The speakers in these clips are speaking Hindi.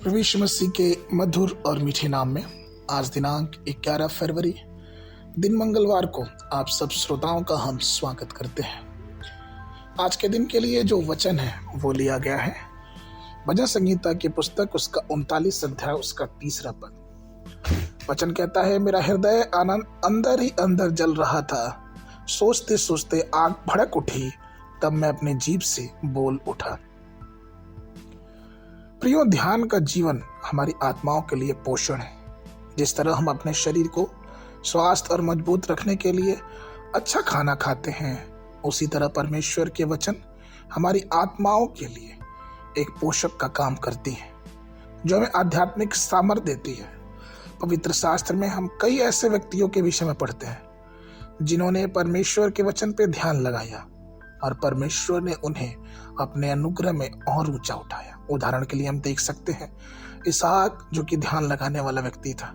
प्रभु यीशु मसीह के मधुर और मीठे नाम में आज दिनांक 11 फरवरी दिन मंगलवार को आप सब श्रोताओं का हम स्वागत करते हैं। आज के दिन के लिए जो वचन है वो लिया गया है भजन संहिता की पुस्तक उसका 39 अध्याय उसका 3 पद। वचन कहता है, मेरा हृदय आनंद अंदर ही अंदर जल रहा था, सोचते सोचते आग भड़क उठी, तब मैं अपने जीभ से बोल उठा। प्रियो, ध्यान का जीवन हमारी आत्माओं के लिए पोषण है। जिस तरह हम अपने शरीर को स्वस्थ और मजबूत रखने के लिए अच्छा खाना खाते हैं, उसी तरह परमेश्वर के वचन हमारी आत्माओं के लिए एक पोषक का काम करती है, जो हमें आध्यात्मिक सामर्थ्य देती है। पवित्र शास्त्र में हम कई ऐसे व्यक्तियों के विषय में पढ़ते हैं जिन्होंने परमेश्वर के वचन पे ध्यान लगाया और परमेश्वर ने उन्हें अपने अनुग्रह में और ऊंचा उठाया। उदाहरण के लिए हम देख सकते हैं इसहाक, जो कि ध्यान लगाने वाला व्यक्ति था।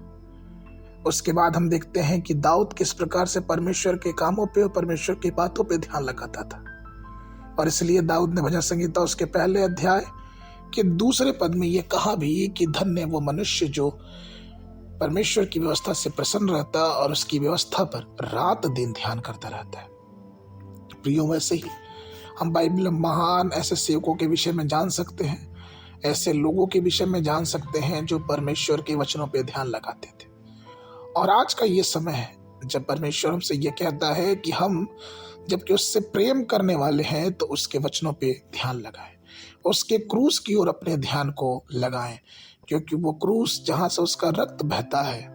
उसके बाद हम देखते हैं कि दाऊद किस प्रकार से परमेश्वर के कामों पे और परमेश्वर की बातों पे ध्यान लगाता था, और इसलिए दाऊद ने भजन संहिता उसके पहले अध्याय के 2 पद में ये कहा भी कि धन्य वो मनुष्य जो परमेश्वर की व्यवस्था से प्रसन्न रहता और उसकी व्यवस्था पर रात दिन ध्यान करता रहता है। प्रियो, वैसे ही हम बाइबल में महान ऐसे सेवकों के विषय में जान सकते हैं, ऐसे लोगों के विषय में जान सकते हैं जो परमेश्वर के वचनों पे ध्यान लगाते थे। और आज का ये समय है जब परमेश्वर हमसे ये कहता है कि हम जबकि उससे प्रेम करने वाले हैं तो उसके वचनों पे ध्यान लगाएं, उसके क्रूस की ओर अपने ध्यान को लगाएं, क्योंकि वो क्रूस जहाँ से उसका रक्त बहता है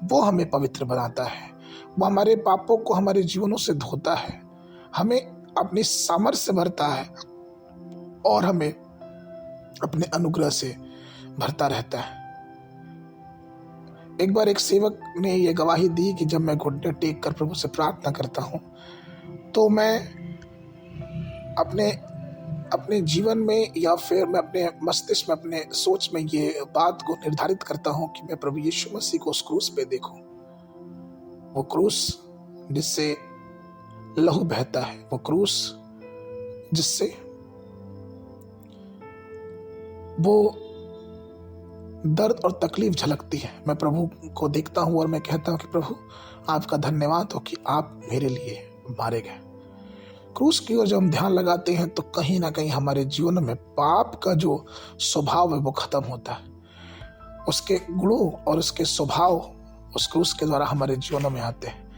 वो हमें पवित्र बनाता है, वो हमारे पापों को हमारे जीवनों से धोता है, हमें अपनी सामर्थ्य से भरता है और हमें अपने अनुग्रह से भरता रहता है। एक बार एक सेवक ने यह गवाही दी कि जब मैं घुटने टेक कर प्रभु से प्रार्थना करता हूं तो मैं अपने जीवन में या फिर मैं अपने मस्तिष्क में, अपने सोच में ये बात को निर्धारित करता हूं कि मैं प्रभु यीशु मसीह को उस क्रूस पे देखूं, वो क्रूस जिससे लहू बहता है, वो क्रूस जिससे वो दर्द और तकलीफ झलकती है। मैं प्रभु को देखता हूं और मैं कहता हूं कि प्रभु आपका धन्यवाद हो कि आप मेरे लिए मारे गए। क्रूस की ओर जब हम ध्यान लगाते हैं तो कहीं ना कहीं हमारे जीवन में पाप का जो स्वभाव है वो खत्म होता है। उसके गुणों और उसके स्वभाव उस क्रूस के द्वारा हमारे जीवनों में आते हैं।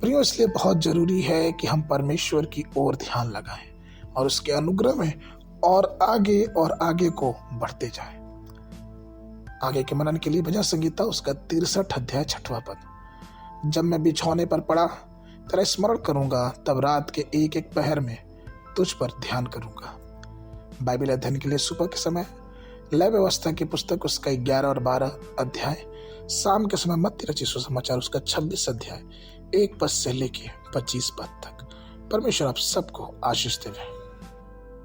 प्रियो, इसलिए बहुत जरूरी है कि हम परमेश्वर की ओर ध्यान लगाएं और उसके अनुग्रह में और आगे को बढ़ते जाएं। आगे के मनन के लिए भजन संहिता उसका 63 अध्याय 6वां पद। जब मैं बिछौने पर पड़ा तेरा स्मरण करूंगा, तब रात के एक एक पहर में तुझ पर ध्यान करूंगा। बाइबल अध्ययन के लिए सुबह के समय लय व्यवस्था की पुस्तक उसका 11 और 12 अध्याय, शाम के समय मत्ती रचित सुसमाचार उसका 26 अध्याय 1 पद से लेके 25 पद तक। परमेश्वर आप सबको आशीष देवे।